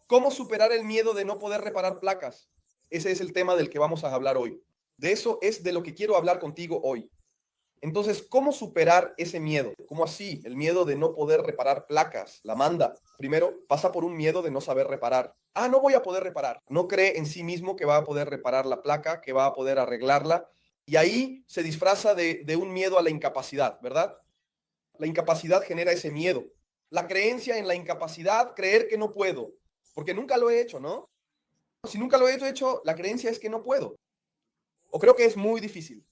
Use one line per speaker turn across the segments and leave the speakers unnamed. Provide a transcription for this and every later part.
¿Cómo superar el miedo de no poder reparar placas? Ese es el tema del que vamos a hablar hoy. De eso es de lo que quiero hablar contigo hoy. Entonces, ¿cómo superar ese miedo? ¿Cómo así? El miedo de no poder reparar placas, la manda. Primero, pasa por un miedo de no saber reparar. Ah, no voy a poder reparar. No cree en sí mismo que va a poder reparar la placa, que va a poder arreglarla. Y ahí se disfraza de un miedo a la incapacidad, ¿verdad? La incapacidad genera ese miedo. La creencia en la incapacidad, creer que no puedo. Porque nunca lo he hecho, ¿no? Si nunca lo he hecho, la creencia es que no puedo. O creo que es muy difícil.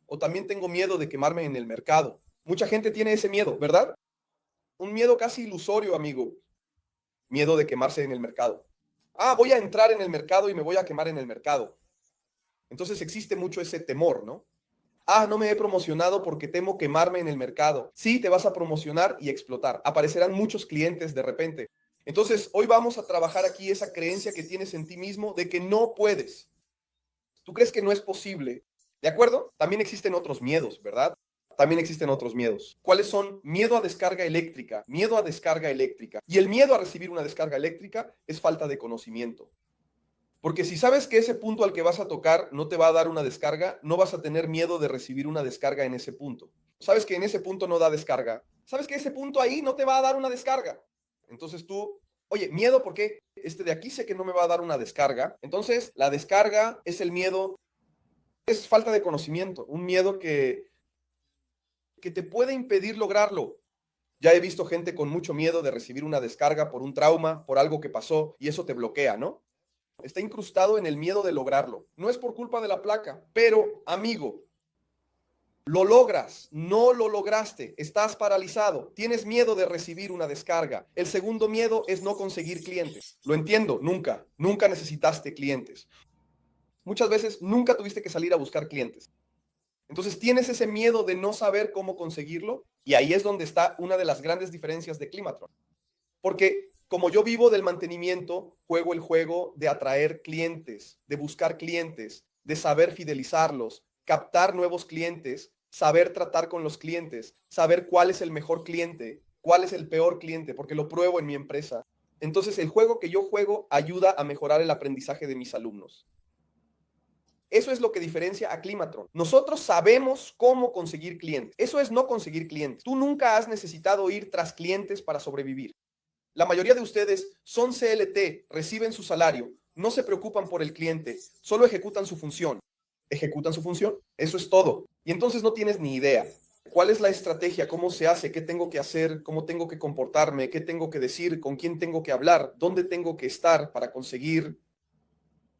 O también tengo miedo de quemarme en el mercado. Mucha gente tiene ese miedo, ¿verdad? Un miedo casi ilusorio, amigo. Miedo de quemarse en el mercado. Ah, voy a entrar en el mercado y me voy a quemar en el mercado. Entonces existe mucho ese temor, ¿no? Ah, no me he promocionado porque temo quemarme en el mercado. Sí, te vas a promocionar y explotar. Aparecerán muchos clientes de repente. Entonces, hoy vamos a trabajar aquí esa creencia que tienes en ti mismo de que no puedes. Tú crees que no es posible. ¿De acuerdo? También existen otros miedos, ¿verdad? También existen otros miedos. ¿Cuáles son? Miedo a descarga eléctrica, miedo a descarga eléctrica. Y el miedo a recibir una descarga eléctrica es falta de conocimiento. Porque si sabes que ese punto al que vas a tocar no te va a dar una descarga, no vas a tener miedo de recibir una descarga en ese punto. Sabes que en ese punto no da descarga. Sabes que ese punto ahí no te va a dar una descarga. Entonces tú, oye, miedo, ¿por qué? Este de aquí sé que no me va a dar una descarga. Entonces, la descarga es el miedo, es falta de conocimiento, un miedo que te puede impedir lograrlo. Ya he visto gente con mucho miedo de recibir una descarga por un trauma, por algo que pasó, y eso te bloquea, ¿no? Está incrustado en el miedo de lograrlo. No es por culpa de la placa, pero amigo, lo logras, no lo lograste, estás paralizado, tienes miedo de recibir una descarga. El segundo miedo es no conseguir clientes. Lo entiendo, nunca necesitaste clientes. Muchas veces nunca tuviste que salir a buscar clientes. Entonces tienes ese miedo de no saber cómo conseguirlo y ahí es donde está una de las grandes diferencias de Climatron. Porque como yo vivo del mantenimiento, juego el juego de atraer clientes, de buscar clientes, de saber fidelizarlos, captar nuevos clientes, saber tratar con los clientes, saber cuál es el mejor cliente, cuál es el peor cliente, porque lo pruebo en mi empresa. Entonces el juego que yo juego ayuda a mejorar el aprendizaje de mis alumnos. Eso es lo que diferencia a Climatron. Nosotros sabemos cómo conseguir clientes. Eso es no conseguir clientes. Tú nunca has necesitado ir tras clientes para sobrevivir. La mayoría de ustedes son CLT, reciben su salario, no se preocupan por el cliente, solo ejecutan su función. ¿Ejecutan su función? Eso es todo. Y entonces no tienes ni idea. ¿Cuál es la estrategia? ¿Cómo se hace? ¿Qué tengo que hacer? ¿Cómo tengo que comportarme? ¿Qué tengo que decir? ¿Con quién tengo que hablar? ¿Dónde tengo que estar para conseguir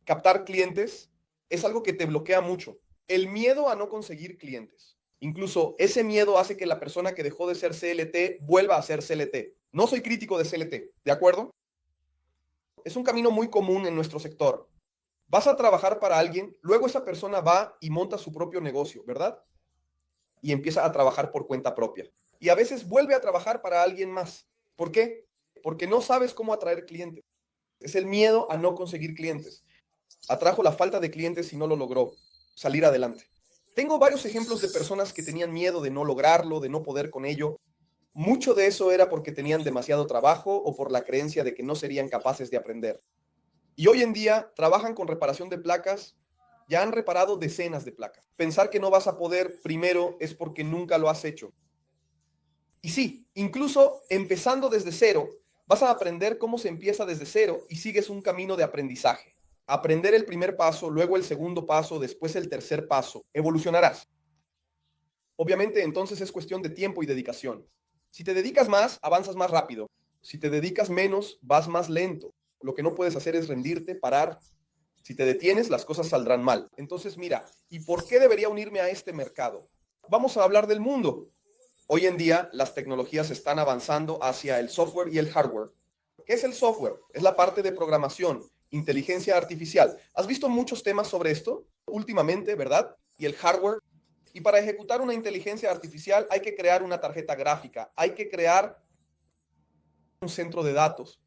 captar clientes? Es algo que te bloquea mucho. El miedo a no conseguir clientes. Incluso ese miedo hace que la persona que dejó de ser CLT vuelva a ser CLT. No soy crítico de CLT, ¿de acuerdo? Es un camino muy común en nuestro sector. Vas a trabajar para alguien, luego esa persona va y monta su propio negocio, ¿verdad? Y empieza a trabajar por cuenta propia. Y a veces vuelve a trabajar para alguien más. ¿Por qué? Porque no sabes cómo atraer clientes. Es el miedo a no conseguir clientes. Atrajo la falta de clientes y no lo logró salir adelante. Tengo varios ejemplos de personas que tenían miedo de no lograrlo, de no poder con ello. Mucho de eso era porque tenían demasiado trabajo o por la creencia de que no serían capaces de aprender. Y hoy en día trabajan con reparación de placas, ya han reparado decenas de placas. Pensar que no vas a poder primero es porque nunca lo has hecho. Y sí, incluso empezando desde cero, vas a aprender cómo se empieza desde cero y sigues un camino de aprendizaje. Aprender el primer paso, luego el segundo paso, después el tercer paso. Evolucionarás. Obviamente, entonces es cuestión de tiempo y dedicación. Si te dedicas más, avanzas más rápido. Si te dedicas menos, vas más lento. Lo que no puedes hacer es rendirte, parar. Si te detienes, las cosas saldrán mal. Entonces, mira, ¿y por qué debería unirme a este mercado? Vamos a hablar del mundo. Hoy en día, las tecnologías están avanzando hacia el software y el hardware. ¿Qué es el software? Es la parte de programación, inteligencia artificial. ¿Has visto muchos temas sobre esto últimamente, verdad? Y el hardware. Y para ejecutar una inteligencia artificial hay que crear una tarjeta gráfica, hay que crear un centro de datos.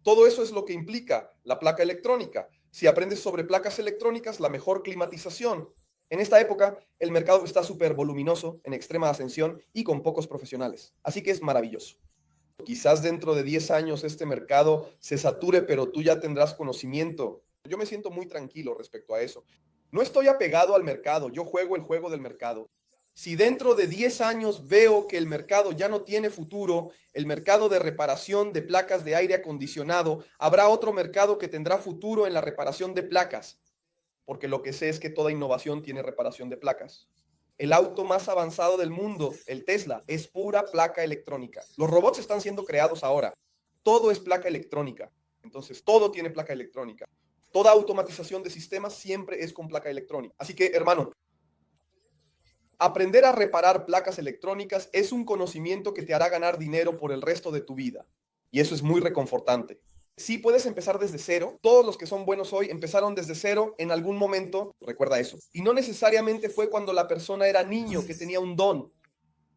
Todo eso es lo que implica la placa electrónica. Si aprendes sobre placas electrónicas, la mejor climatización. En esta época, el mercado está súper voluminoso, en extrema ascensión y con pocos profesionales. Así que es maravilloso. Quizás dentro de 10 años este mercado se sature, pero tú ya tendrás conocimiento. Yo me siento muy tranquilo respecto a eso. No estoy apegado al mercado, yo juego el juego del mercado. Si dentro de 10 años veo que el mercado ya no tiene futuro, el mercado de reparación de placas de aire acondicionado, habrá otro mercado que tendrá futuro en la reparación de placas, porque lo que sé es que toda innovación tiene reparación de placas. El auto más avanzado del mundo, el Tesla, es pura placa electrónica. Los robots están siendo creados ahora. Todo es placa electrónica. Entonces, todo tiene placa electrónica. Toda automatización de sistemas siempre es con placa electrónica. Así que, hermano, aprender a reparar placas electrónicas es un conocimiento que te hará ganar dinero por el resto de tu vida. Y eso es muy reconfortante. Sí, puedes empezar desde cero. Todos los que son buenos hoy empezaron desde cero en algún momento. Recuerda eso. Y no necesariamente fue cuando la persona era niño que tenía un don.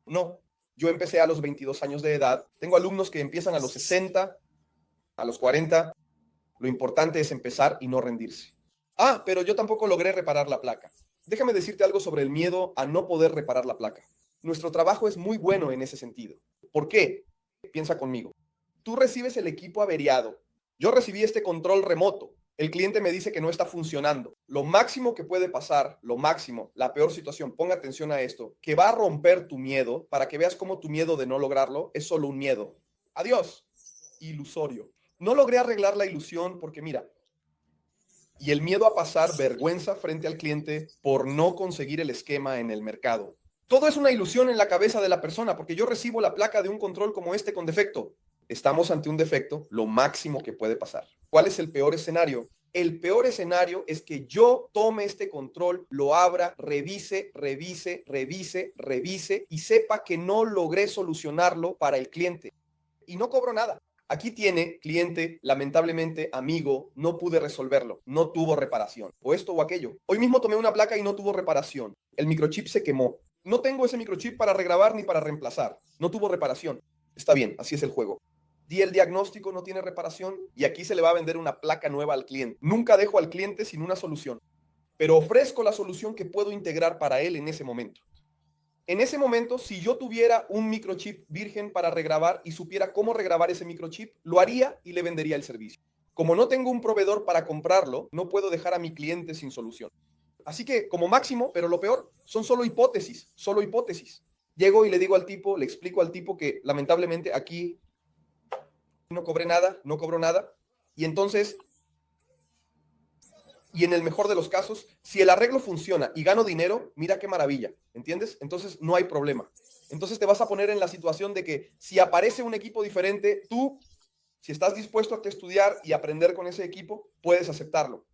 No. Yo empecé a los 22 años de edad. Tengo alumnos que empiezan a los 60, a los 40. Lo importante es empezar y no rendirse. Ah, pero yo tampoco logré reparar la placa. Déjame decirte algo sobre el miedo a no poder reparar la placa. Nuestro trabajo es muy bueno en ese sentido. ¿Por qué? Piensa conmigo. Tú recibes el equipo averiado. Yo recibí este control remoto. El cliente me dice que no está funcionando. Lo máximo que puede pasar, lo máximo, la peor situación, ponga atención a esto, que va a romper tu miedo para que veas cómo tu miedo de no lograrlo es solo un miedo. Adiós. Ilusorio. No logré arreglar la ilusión porque mira, y el miedo a pasar vergüenza frente al cliente por no conseguir el esquema en el mercado. Todo es una ilusión en la cabeza de la persona porque yo recibo la placa de un control como este con defecto. Estamos ante un defecto, lo máximo que puede pasar. ¿Cuál es el peor escenario? El peor escenario es que yo tome este control, lo abra, revise y sepa que no logré solucionarlo para el cliente. Y no cobro nada. Aquí tiene, cliente, lamentablemente, amigo, no pude resolverlo, no tuvo reparación, o esto o aquello. Hoy mismo tomé una placa y no tuvo reparación. El microchip se quemó. No tengo ese microchip para regrabar ni para reemplazar. No tuvo reparación. Está bien, así es el juego. Di el diagnóstico, no tiene reparación, y aquí se le va a vender una placa nueva al cliente. Nunca dejo al cliente sin una solución, pero ofrezco la solución que puedo integrar para él en ese momento. En ese momento, si yo tuviera un microchip virgen para regrabar y supiera cómo regrabar ese microchip, lo haría y le vendería el servicio. Como no tengo un proveedor para comprarlo, no puedo dejar a mi cliente sin solución. Así que, como máximo, pero lo peor, son solo hipótesis, solo hipótesis. Llego y le digo al tipo, le explico al tipo que lamentablemente aquí no cobré nada, no cobró nada. Y entonces, y en el mejor de los casos, si el arreglo funciona y gano dinero, mira qué maravilla, ¿entiendes? Entonces no hay problema. Entonces te vas a poner en la situación de que si aparece un equipo diferente, tú, si estás dispuesto a estudiar y aprender con ese equipo, puedes aceptarlo.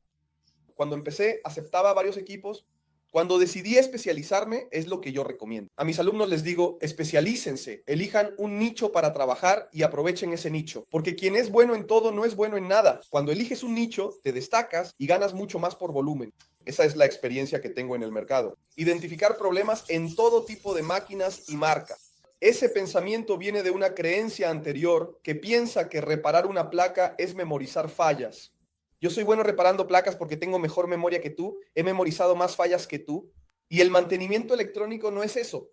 Cuando empecé, aceptaba varios equipos. Cuando decidí especializarme, es lo que yo recomiendo. A mis alumnos les digo, especialícense, elijan un nicho para trabajar y aprovechen ese nicho, porque quien es bueno en todo no es bueno en nada. Cuando eliges un nicho, te destacas y ganas mucho más por volumen. Esa es la experiencia que tengo en el mercado. Identificar problemas en todo tipo de máquinas y marcas. Ese pensamiento viene de una creencia anterior que piensa que reparar una placa es memorizar fallas. Yo soy bueno reparando placas porque tengo mejor memoria que tú, he memorizado más fallas que tú, y el mantenimiento electrónico no es eso.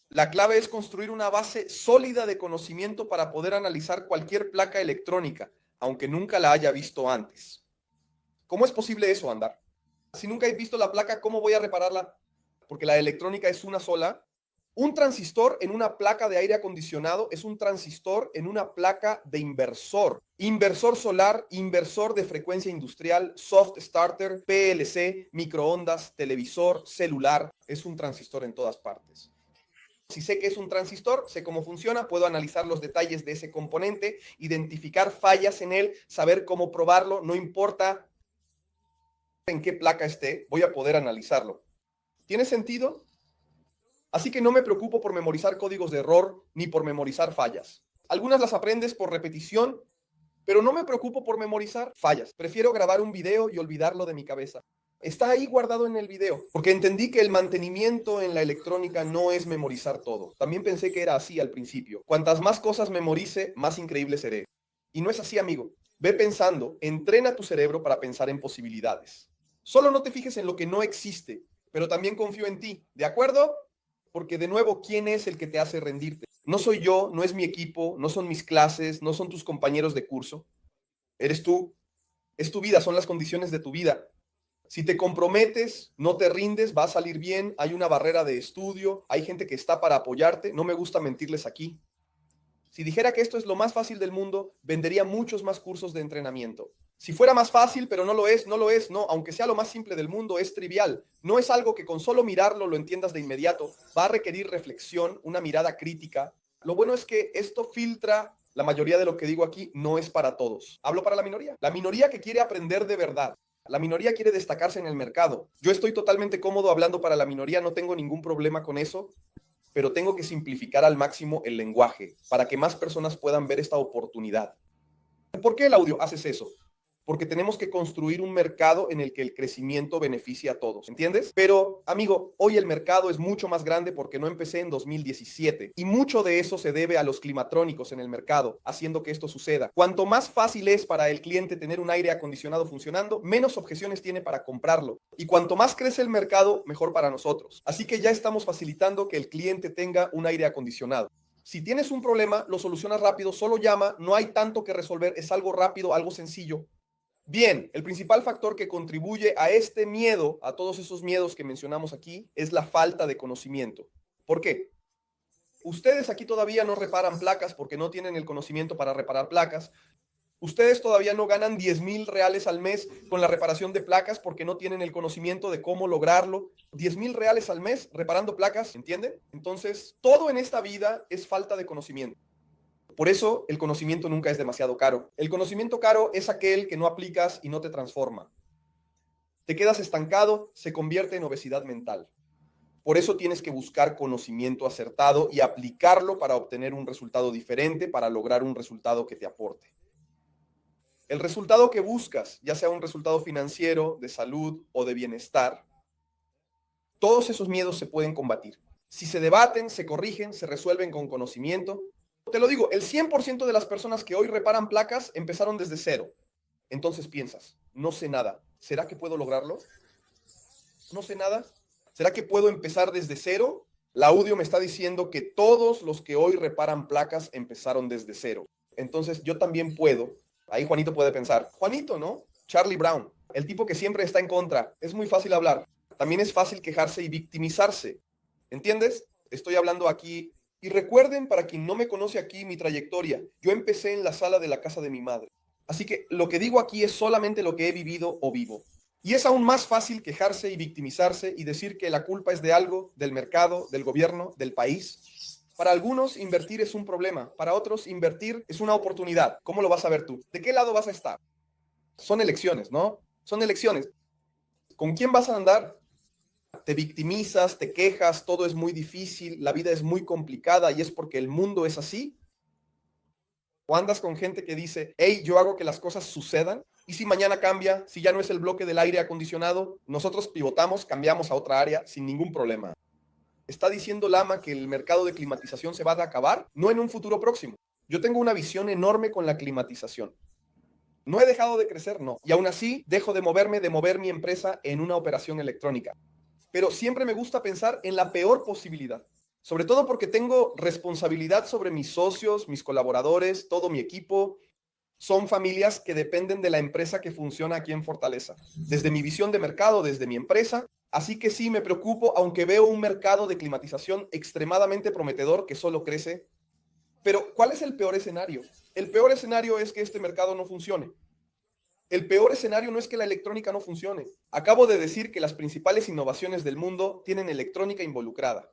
La clave es construir una base sólida de conocimiento para poder analizar cualquier placa electrónica, aunque nunca la haya visto antes. ¿Cómo es posible eso, Andar? Si nunca he visto la placa, ¿cómo voy a repararla? Porque la electrónica es una sola. Un transistor en una placa de aire acondicionado es un transistor en una placa de inversor. Inversor solar, inversor de frecuencia industrial, soft starter, PLC, microondas, televisor, celular. Es un transistor en todas partes. Si sé que es un transistor, sé cómo funciona, puedo analizar los detalles de ese componente, identificar fallas en él, saber cómo probarlo, no importa en qué placa esté, voy a poder analizarlo. ¿Tiene sentido? Así que no me preocupo por memorizar códigos de error ni por memorizar fallas. Algunas las aprendes por repetición, pero no me preocupo por memorizar fallas. Prefiero grabar un video y olvidarlo de mi cabeza. Está ahí guardado en el video, porque entendí que el mantenimiento en la electrónica no es memorizar todo. También pensé que era así al principio. Cuantas más cosas memorice, más increíble seré. Y no es así, amigo. Ve pensando, entrena tu cerebro para pensar en posibilidades. Solo no te fijes en lo que no existe, pero también confío en ti, ¿de acuerdo? Porque de nuevo, ¿quién es el que te hace rendirte? No soy yo, no es mi equipo, no son mis clases, no son tus compañeros de curso. Eres tú, es tu vida, son las condiciones de tu vida. Si te comprometes, no te rindes, va a salir bien, hay una barrera de estudio, hay gente que está para apoyarte, no me gusta mentirles aquí. Si dijera que esto es lo más fácil del mundo, vendería muchos más cursos de entrenamiento. Si fuera más fácil, pero no lo es, no lo es, no, aunque sea lo más simple del mundo, es trivial. No es algo que con solo mirarlo lo entiendas de inmediato, va a requerir reflexión, una mirada crítica. Lo bueno es que esto filtra la mayoría de lo que digo aquí, no es para todos. Hablo para la minoría que quiere aprender de verdad. La minoría quiere destacarse en el mercado. Yo estoy totalmente cómodo hablando para la minoría, no tengo ningún problema con eso, pero tengo que simplificar al máximo el lenguaje para que más personas puedan ver esta oportunidad. ¿Por qué el audio haces eso? Porque tenemos que construir un mercado en el que el crecimiento beneficie a todos, ¿entiendes? Pero, amigo, hoy el mercado es mucho más grande porque no empecé en 2017 y mucho de eso se debe a los climatrónicos en el mercado, haciendo que esto suceda. Cuanto más fácil es para el cliente tener un aire acondicionado funcionando, menos objeciones tiene para comprarlo. Y cuanto más crece el mercado, mejor para nosotros. Así que ya estamos facilitando que el cliente tenga un aire acondicionado. Si tienes un problema, lo solucionas rápido, solo llama, no hay tanto que resolver, es algo rápido, algo sencillo. Bien, el principal factor que contribuye a este miedo, a todos esos miedos que mencionamos aquí, es la falta de conocimiento. ¿Por qué? Ustedes aquí todavía no reparan placas porque no tienen el conocimiento para reparar placas. Ustedes todavía no ganan 10,000 reales al mes con la reparación de placas porque no tienen el conocimiento de cómo lograrlo. 10,000 reales al mes reparando placas, ¿entienden? Entonces, todo en esta vida es falta de conocimiento. Por eso el conocimiento nunca es demasiado caro. El conocimiento caro es aquel que no aplicas y no te transforma. Te quedas estancado, se convierte en obesidad mental. Por eso tienes que buscar conocimiento acertado y aplicarlo para obtener un resultado diferente, para lograr un resultado que te aporte. El resultado que buscas, ya sea un resultado financiero, de salud o de bienestar, todos esos miedos se pueden combatir. Si se debaten, se corrigen, se resuelven con conocimiento. Te lo digo, el 100% de las personas que hoy reparan placas empezaron desde cero. Entonces piensas, no sé nada. ¿Será que puedo lograrlo? No sé nada. ¿Será que puedo empezar desde cero? La audio me está diciendo que todos los que hoy reparan placas empezaron desde cero. Entonces yo también puedo. Ahí Juanito puede pensar, Juanito, ¿no? Charlie Brown, el tipo que siempre está en contra. Es muy fácil hablar. También es fácil quejarse y victimizarse. ¿Entiendes? Estoy hablando aquí. Y recuerden, para quien no me conoce aquí, mi trayectoria. Yo empecé en la sala de la casa de mi madre. Así que lo que digo aquí es solamente lo que he vivido o vivo. Y es aún más fácil quejarse y victimizarse y decir que la culpa es de algo, del mercado, del gobierno, del país. Para algunos, invertir es un problema. Para otros, invertir es una oportunidad. ¿Cómo lo vas a ver tú? ¿De qué lado vas a estar? Son elecciones, ¿no? Son elecciones. ¿Con quién vas a andar? Te victimizas, te quejas, todo es muy difícil, la vida es muy complicada y es porque el mundo es así. O andas con gente que dice, hey, yo hago que las cosas sucedan. Y si mañana cambia, si ya no es el bloque del aire acondicionado, nosotros pivotamos, cambiamos a otra área sin ningún problema. ¿Está diciendo Lama que el mercado de climatización se va a acabar? No en un futuro próximo. Yo tengo una visión enorme con la climatización. No he dejado de crecer, no. Y aún así, dejo de mover mi empresa en una operación electrónica. Pero siempre me gusta pensar en la peor posibilidad. Sobre todo porque tengo responsabilidad sobre mis socios, mis colaboradores, todo mi equipo. Son familias que dependen de la empresa que funciona aquí en Fortaleza. Desde mi visión de mercado, desde mi empresa. Así que sí, me preocupo, aunque veo un mercado de climatización extremadamente prometedor que solo crece. Pero, ¿cuál es el peor escenario? El peor escenario es que este mercado no funcione. El peor escenario no es que la electrónica no funcione. Acabo de decir que las principales innovaciones del mundo tienen electrónica involucrada.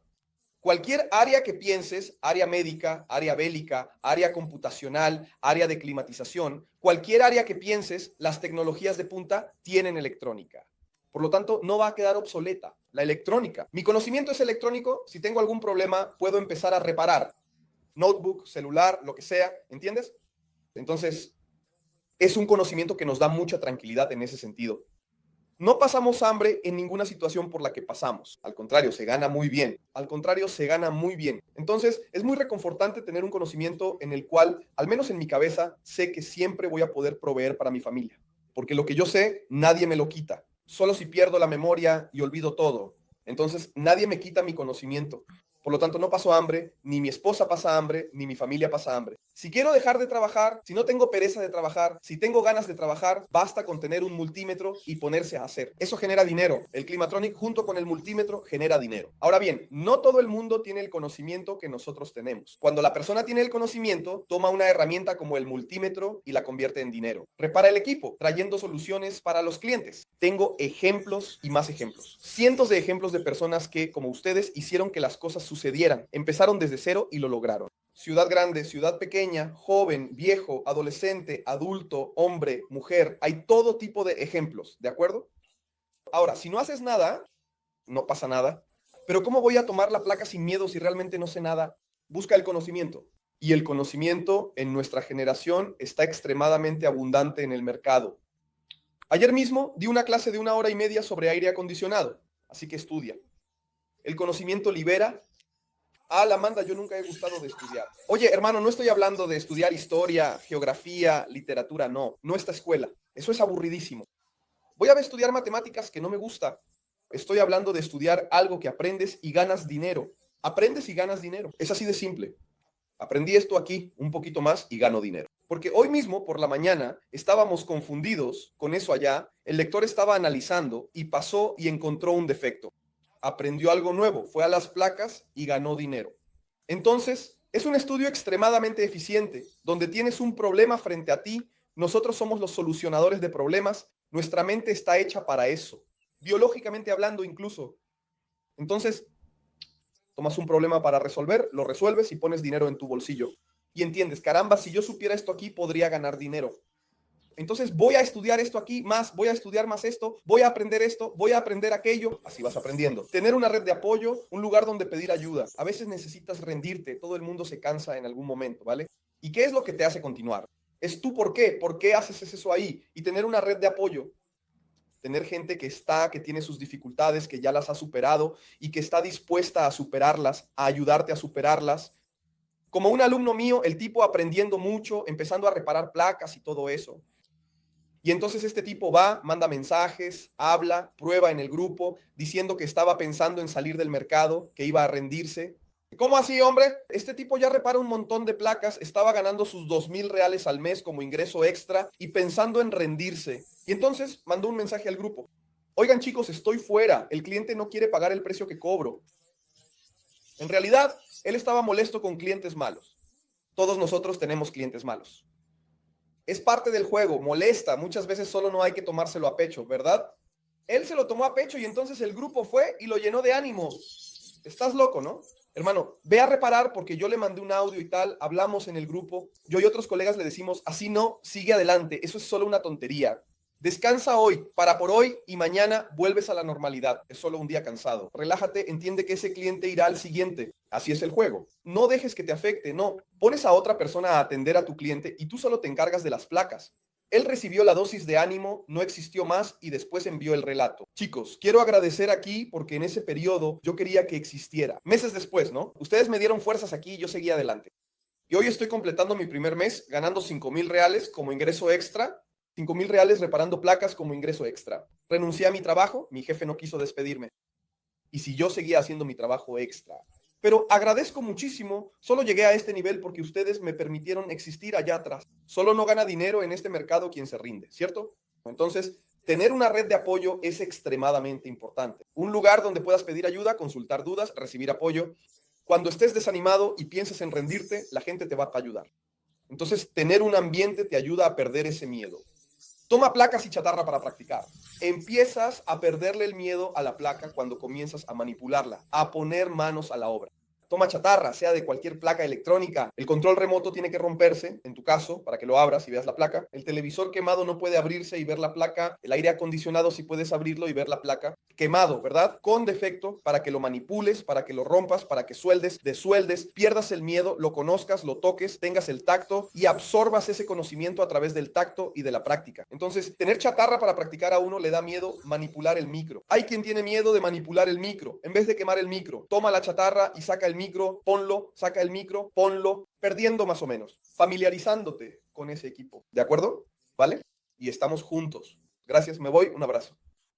Cualquier área que pienses, área médica, área bélica, área computacional, área de climatización, cualquier área que pienses, las tecnologías de punta tienen electrónica. Por lo tanto, no va a quedar obsoleta la electrónica. Mi conocimiento es electrónico. Si tengo algún problema, puedo empezar a reparar. Notebook, celular, lo que sea, ¿entiendes? Entonces, es un conocimiento que nos da mucha tranquilidad en ese sentido. No pasamos hambre en ninguna situación por la que pasamos. Al contrario, se gana muy bien. Al contrario, se gana muy bien. Entonces, es muy reconfortante tener un conocimiento en el cual, al menos en mi cabeza, sé que siempre voy a poder proveer para mi familia. Porque lo que yo sé, nadie me lo quita. Solo si pierdo la memoria y olvido todo. Entonces, nadie me quita mi conocimiento. Por lo tanto, no paso hambre, ni mi esposa pasa hambre, ni mi familia pasa hambre. Si quiero dejar de trabajar, si no tengo pereza de trabajar, si tengo ganas de trabajar, basta con tener un multímetro y ponerse a hacer. Eso genera dinero. El Climatronic junto con el multímetro genera dinero. Ahora bien, no todo el mundo tiene el conocimiento que nosotros tenemos. Cuando la persona tiene el conocimiento, toma una herramienta como el multímetro y la convierte en dinero. Repara el equipo, trayendo soluciones para los clientes. Tengo ejemplos y más ejemplos. Cientos de ejemplos de personas que, como ustedes, hicieron que las cosas sucedieran. Empezaron desde cero y lo lograron. Ciudad grande, ciudad pequeña, joven, viejo, adolescente, adulto, hombre, mujer. Hay todo tipo de ejemplos, ¿de acuerdo? Ahora, si no haces nada, no pasa nada. Pero ¿cómo voy a tomar la placa sin miedo si realmente no sé nada? Busca el conocimiento. Y el conocimiento en nuestra generación está extremadamente abundante en el mercado. Ayer mismo di una clase de 1 hora y media sobre aire acondicionado, así que estudia. El conocimiento libera. La Amanda, yo nunca he gustado de estudiar. Oye, hermano, no estoy hablando de estudiar historia, geografía, literatura, no esta escuela. Eso es aburridísimo. Voy a estudiar matemáticas que no me gusta. Estoy hablando de estudiar algo que aprendes y ganas dinero. Aprendes y ganas dinero. Es así de simple. Aprendí esto aquí un poquito más y gano dinero. Porque hoy mismo, por la mañana, estábamos confundidos con eso allá. El lector estaba analizando y pasó y encontró un defecto. Aprendió algo nuevo, fue a las placas y ganó dinero. Entonces, es un estudio extremadamente eficiente, donde tienes un problema frente a ti, nosotros somos los solucionadores de problemas, nuestra mente está hecha para eso, biológicamente hablando incluso. Entonces, tomas un problema para resolver, lo resuelves y pones dinero en tu bolsillo. Y entiendes, caramba, si yo supiera esto aquí, podría ganar dinero. Entonces voy a estudiar esto aquí más, voy a estudiar más esto, voy a aprender aquello, así vas aprendiendo. Tener una red de apoyo, un lugar donde pedir ayuda. A veces necesitas rendirte, todo el mundo se cansa en algún momento, ¿vale? ¿Y qué es lo que te hace continuar? Es tú por qué haces eso ahí y tener una red de apoyo. Tener gente que tiene sus dificultades, que ya las ha superado y que está dispuesta a superarlas, a ayudarte a superarlas. Como un alumno mío, el tipo aprendiendo mucho, empezando a reparar placas y todo eso. Y entonces este tipo va, manda mensajes, habla, prueba en el grupo, diciendo que estaba pensando en salir del mercado, que iba a rendirse. ¿Cómo así, hombre? Este tipo ya repara un montón de placas, estaba ganando sus 2,000 reales al mes como ingreso extra y pensando en rendirse. Y entonces mandó un mensaje al grupo. Oigan, chicos, estoy fuera, el cliente no quiere pagar el precio que cobro. En realidad, él estaba molesto con clientes malos. Todos nosotros tenemos clientes malos. Es parte del juego, molesta, muchas veces solo no hay que tomárselo a pecho, ¿verdad? Él se lo tomó a pecho y entonces el grupo fue y lo llenó de ánimo. Estás loco, ¿no? Hermano, ve a reparar porque yo le mandé un audio y tal, hablamos en el grupo, yo y otros colegas le decimos, así no, sigue adelante, eso es solo una tontería. Descansa hoy, para por hoy y mañana vuelves a la normalidad. Es solo un día cansado. Relájate, entiende que ese cliente irá al siguiente. Así es el juego. No dejes que te afecte, no. Pones a otra persona a atender a tu cliente y tú solo te encargas de las placas. Él recibió la dosis de ánimo, no existió más y después envió el relato. Chicos, quiero agradecer aquí porque en ese periodo yo quería que existiera. Meses después, ¿no? Ustedes me dieron fuerzas aquí y yo seguí adelante. Y hoy estoy completando mi primer mes ganando 5,000 reales como ingreso extra. 5,000 reales reparando placas como ingreso extra. Renuncié a mi trabajo, mi jefe no quiso despedirme. Y si yo seguía haciendo mi trabajo extra. Pero agradezco muchísimo, solo llegué a este nivel porque ustedes me permitieron existir allá atrás. Solo no gana dinero en este mercado quien se rinde, ¿cierto? Entonces, tener una red de apoyo es extremadamente importante. Un lugar donde puedas pedir ayuda, consultar dudas, recibir apoyo. Cuando estés desanimado y pienses en rendirte, la gente te va a ayudar. Entonces, tener un ambiente te ayuda a perder ese miedo. Toma placas y chatarra para practicar. Empiezas a perderle el miedo a la placa cuando comienzas a manipularla, a poner manos a la obra. Toma chatarra, sea de cualquier placa electrónica. El control remoto tiene que romperse, en tu caso, para que lo abras y veas la placa. El televisor quemado no puede abrirse y ver la placa. El aire acondicionado sí puedes abrirlo y ver la placa. Quemado, ¿verdad? Con defecto, para que lo manipules, para que lo rompas, para que sueldes, desueldes, pierdas el miedo, lo conozcas, lo toques, tengas el tacto y absorbas ese conocimiento a través del tacto y de la práctica. Entonces, tener chatarra para practicar a uno le da miedo manipular el micro. Hay quien tiene miedo de manipular el micro. En vez de quemar el micro, toma la chatarra y saca el micro, ponlo, saca el micro, ponlo, perdiendo más o menos, familiarizándote con ese equipo. ¿De acuerdo? ¿Vale? Y estamos juntos. Gracias, me voy, un abrazo.